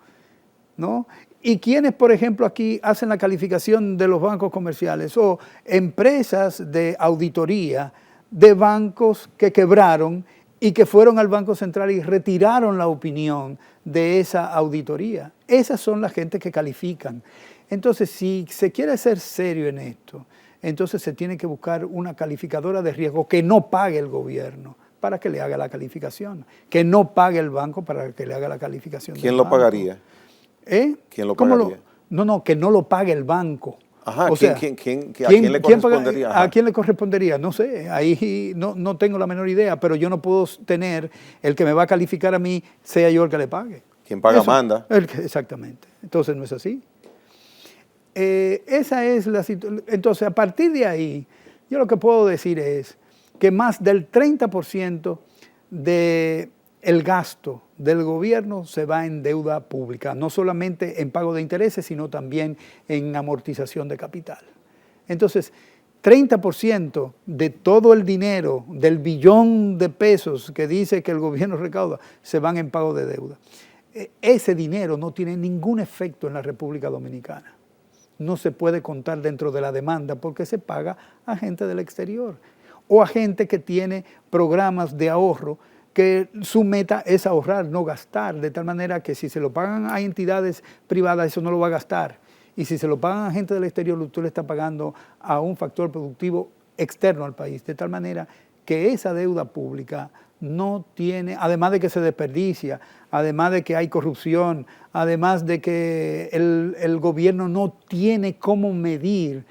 ¿no? Y quienes, por ejemplo, aquí hacen la calificación de los bancos comerciales o empresas de auditoría de bancos que quebraron y que fueron al Banco Central y retiraron la opinión de esa auditoría. Esas son las gente que califican. Entonces, si se quiere ser serio en esto, entonces se tiene que buscar una calificadora de riesgo que no pague el gobierno para que le haga la calificación, que no pague el banco para que le haga la calificación. ¿Quién lo pagaría? ¿Quién lo pagaría? No, que no lo pague el banco. Ajá, ¿a quién le correspondería? ¿A quién le correspondería? No sé, ahí no tengo la menor idea, pero yo no puedo tener el que me va a calificar a mí, sea yo el que le pague. ¿Quién paga manda? Exactamente, entonces no es así. Esa es la situación. Entonces, a partir de ahí, yo lo que puedo decir es que más del 30% del gasto del gobierno se va en deuda pública, no solamente en pago de intereses, sino también en amortización de capital. Entonces, 30% de todo el dinero, del billón de pesos que dice que el gobierno recauda, se van en pago de deuda. Ese dinero no tiene ningún efecto en la República Dominicana. No se puede contar dentro de la demanda porque se paga a gente del exterior o a gente que tiene programas de ahorro que su meta es ahorrar, no gastar, de tal manera que si se lo pagan a entidades privadas, eso no lo va a gastar. Y si se lo pagan a gente del exterior, usted le está pagando a un factor productivo externo al país, de tal manera que esa deuda pública no tiene, además de que se desperdicia, además de que hay corrupción, además de que el gobierno no tiene cómo medir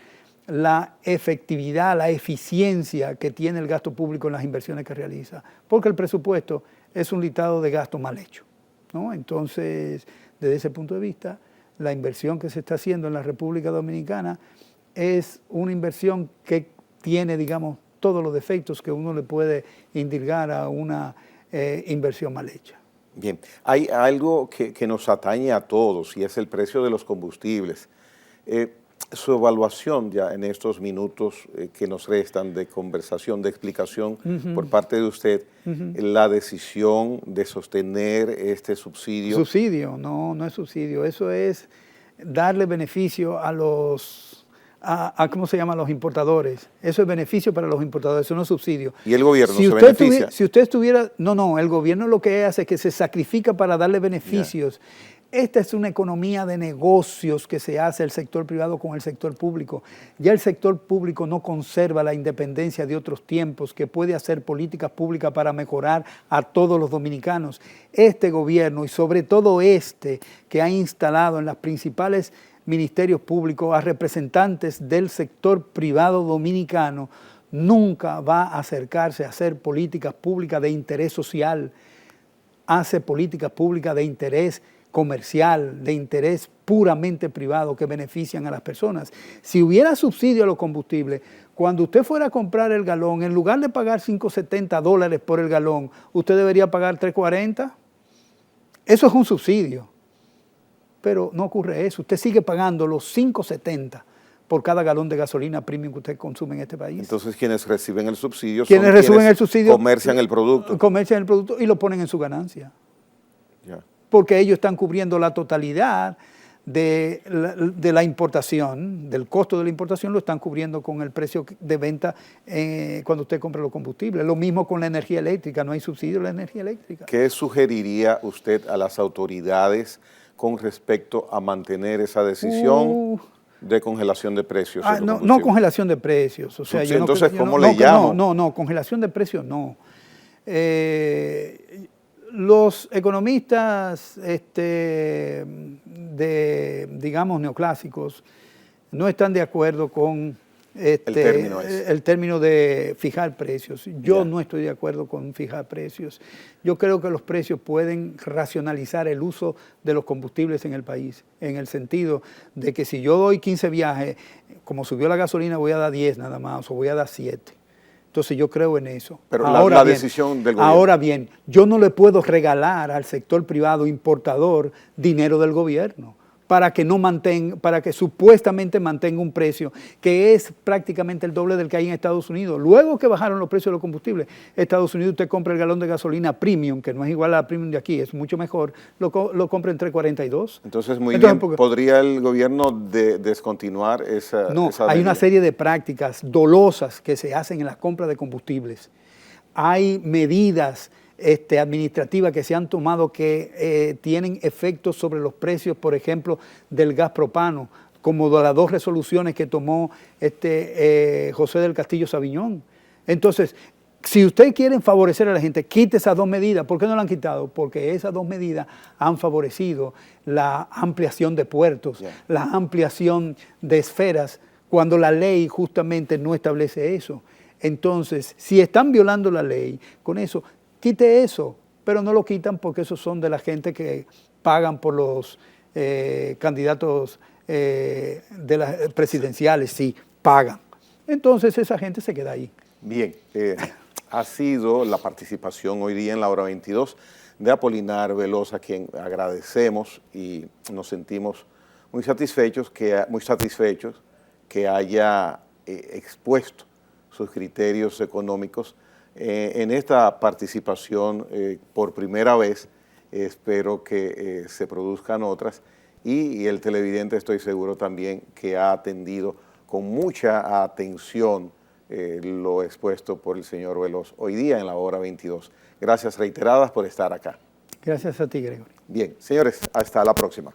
la efectividad, la eficiencia que tiene el gasto público en las inversiones que realiza, porque el presupuesto es un listado de gasto mal hecho, ¿no? Entonces, desde ese punto de vista, la inversión que se está haciendo en la República Dominicana es una inversión que tiene, digamos, todos los defectos que uno le puede indilgar a una inversión mal hecha. Bien, hay algo que nos atañe a todos y es el precio de los combustibles. Su evaluación ya en estos minutos que nos restan de conversación, de explicación por parte de usted, la decisión de sostener este subsidio. Subsidio, no es subsidio, eso es darle beneficio a los... ¿cómo se llama? Los importadores. Eso es beneficio para los importadores, eso no es subsidio. ¿Y el gobierno se beneficia? Si usted estuviera... No, el gobierno lo que hace es que se sacrifica para darle beneficios esta es una economía de negocios que se hace el sector privado con el sector público. Ya el sector público no conserva la independencia de otros tiempos, que puede hacer políticas públicas para mejorar a todos los dominicanos. Este gobierno, y sobre todo este, que ha instalado en los principales ministerios públicos a representantes del sector privado dominicano, nunca va a acercarse a hacer políticas públicas de interés social. Hace políticas públicas de interés comercial, de interés puramente privado que benefician a las personas. Si hubiera subsidio a los combustibles, cuando usted fuera a comprar el galón, en lugar de pagar $5.70 por el galón, usted debería pagar $3.40. Eso es un subsidio. Pero no ocurre eso. Usted sigue pagando los $5.70 por cada galón de gasolina premium que usted consume en este país. Entonces, quienes reciben el subsidio son quienes reciben el subsidio comercian el producto. Comercian el producto y lo ponen en su ganancia. Ya. Porque ellos están cubriendo la totalidad de la importación, del costo de la importación, lo están cubriendo con el precio de venta cuando usted compra los combustibles. Lo mismo con la energía eléctrica, no hay subsidio a la energía eléctrica. ¿Qué sugeriría usted a las autoridades con respecto a mantener esa decisión de congelación de precios? No congelación de precios. O sea, sí, entonces, ¿cómo le llamo? No, congelación de precios no. Los economistas digamos, neoclásicos no están de acuerdo con el término de fijar precios. Yo no estoy de acuerdo con fijar precios. Yo creo que los precios pueden racionalizar el uso de los combustibles en el país, en el sentido de que si yo doy 15 viajes, como subió la gasolina, voy a dar 10 nada más, o voy a dar 7. Entonces yo creo en eso. Pero la decisión del gobierno. Ahora bien, yo no le puedo regalar al sector privado importador dinero del gobierno para que supuestamente mantenga un precio que es prácticamente el doble del que hay en Estados Unidos. Luego que bajaron los precios de los combustibles, en Estados Unidos usted compra el galón de gasolina premium, que no es igual a la premium de aquí, es mucho mejor, lo compra en $3.42. Entonces, bien, ¿podría el gobierno descontinuar esa hay una serie de prácticas dolosas que se hacen en las compras de combustibles. Hay medidas administrativas que se han tomado que tienen efectos sobre los precios, por ejemplo, del gas propano, como de las 2 resoluciones que tomó José del Castillo Sabiñón. Entonces, si ustedes quieren favorecer a la gente, quite esas 2 medidas. ¿Por qué no la han quitado? Porque esas 2 medidas han favorecido la ampliación de puertos, la ampliación de esferas, cuando la ley justamente no establece eso. Entonces, si están violando la ley, con eso, quite eso, pero no lo quitan porque esos son de la gente que pagan por los candidatos de las presidenciales, sí, pagan. Entonces esa gente se queda ahí. Bien, ha sido la participación hoy día en la hora 22 de Apolinar Veloz, a quien agradecemos y nos sentimos muy satisfechos que haya expuesto sus criterios económicos en esta participación por primera vez. Espero que se produzcan otras y el televidente, estoy seguro también, que ha atendido con mucha atención lo expuesto por el señor Veloz hoy día en la hora 22. Gracias reiteradas por estar acá. Gracias a ti, Gregorio. Bien, señores, hasta la próxima.